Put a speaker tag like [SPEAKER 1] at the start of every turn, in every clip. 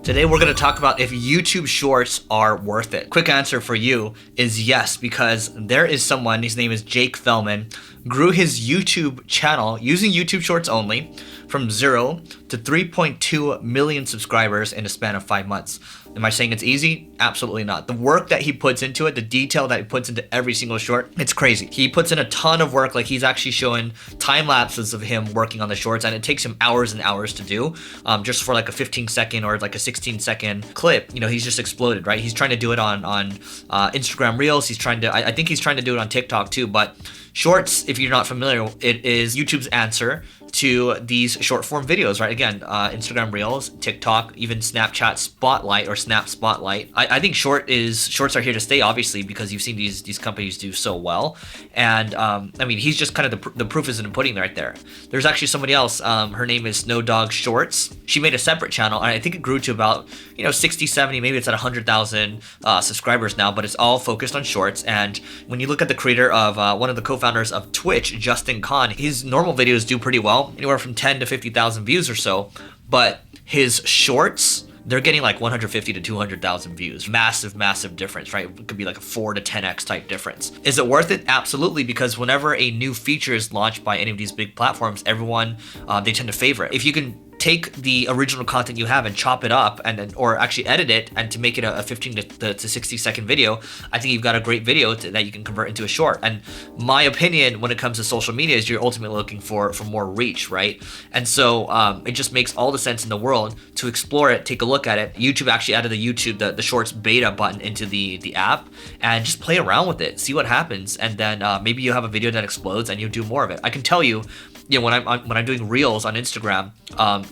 [SPEAKER 1] Today we're going to talk about if YouTube Shorts are worth it. Quick answer for you is yes, because there is someone, his name is Jake Fellman, grew his YouTube channel using YouTube Shorts only from 0 to 3.2 million subscribers in a span of 5 months. Am I saying it's easy? Absolutely not. The work that he puts into it, the detail that he puts into every single short, it's crazy. He puts in a ton of work. Like, he's actually showing time lapses of him working on the shorts, and it takes him hours and hours to do, just for like a 15-second or like a 16-second clip. You know, he's just exploded, right? He's trying to do it on Instagram Reels. He's trying to, I think he's trying to do it on TikTok too, but Shorts, if you're not familiar, it is YouTube's answer to these short form videos, right? Again, Instagram Reels, TikTok, even Snapchat Spotlight or Snap Spotlight. I think shorts are here to stay, obviously, because you've seen these companies do so well. And I mean, he's just kind of the proof is in the pudding right there. There's actually somebody else. Her name is Snow Dog Shorts. She made a separate channel, and I think it grew to about 60, 70, maybe it's at 100,000 subscribers now. But it's all focused on shorts. And when you look at the creator of one of the co-founders of Twitch, Justin Khan, his normal videos do pretty well, anywhere from 10 to 50,000 views or so, but his shorts, they're getting like 150 to 200,000 views. Massive difference, right? It could be like a 4 to 10x type difference. Is it worth it? Absolutely, because whenever a new feature is launched by any of these big platforms, everyone, they tend to favor it. If you can take the original content you have and chop it up or actually edit it and to make it a 15 to 60 second video, I think you've got a great video that you can convert into a short. And my opinion when it comes to social media is you're ultimately looking for more reach, right? And so it just makes all the sense in the world to explore it, take a look at it. YouTube actually added the shorts beta button into the app, and just play around with it, see what happens, and then maybe you have a video that explodes and you do more of it. I can tell you, when I'm doing reels on Instagram,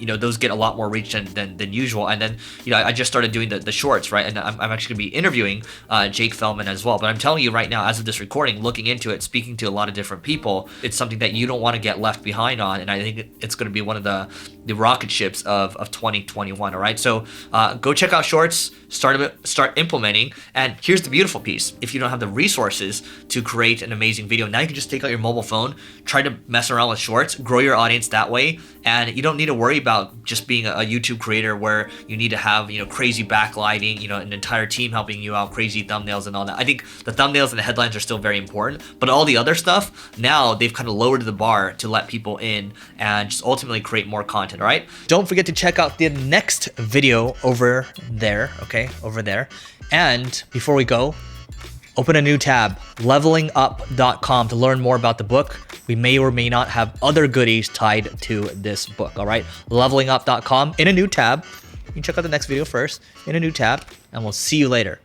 [SPEAKER 1] those get a lot more reach than usual. And then, I just started doing the shorts, right? And I'm actually gonna be interviewing Jake Fellman as well. But I'm telling you right now, as of this recording, looking into it, speaking to a lot of different people, it's something that you don't want to get left behind on. And I think it's gonna be one of the rocket ships of 2021. All right, so go check out shorts, start implementing. And here's the beautiful piece: if you don't have the resources to create an amazing video, now you can just take out your mobile phone, try to mess around with shorts, grow your audience that way, and you don't need to worry about just being a YouTube creator where you need to have crazy backlighting, an entire team helping you out, crazy thumbnails and all that. I think the thumbnails and the headlines are still very important, but all the other stuff, now they've kind of lowered the bar to let people in and just ultimately create more content. All right, don't forget to check out the next video over there, okay, over there. And before we go, open a new tab, levelingup.com, to learn more about the book. We may or may not have other goodies tied to this book, all right? Levelingup.com in a new tab. You can check out the next video first in a new tab, and we'll see you later.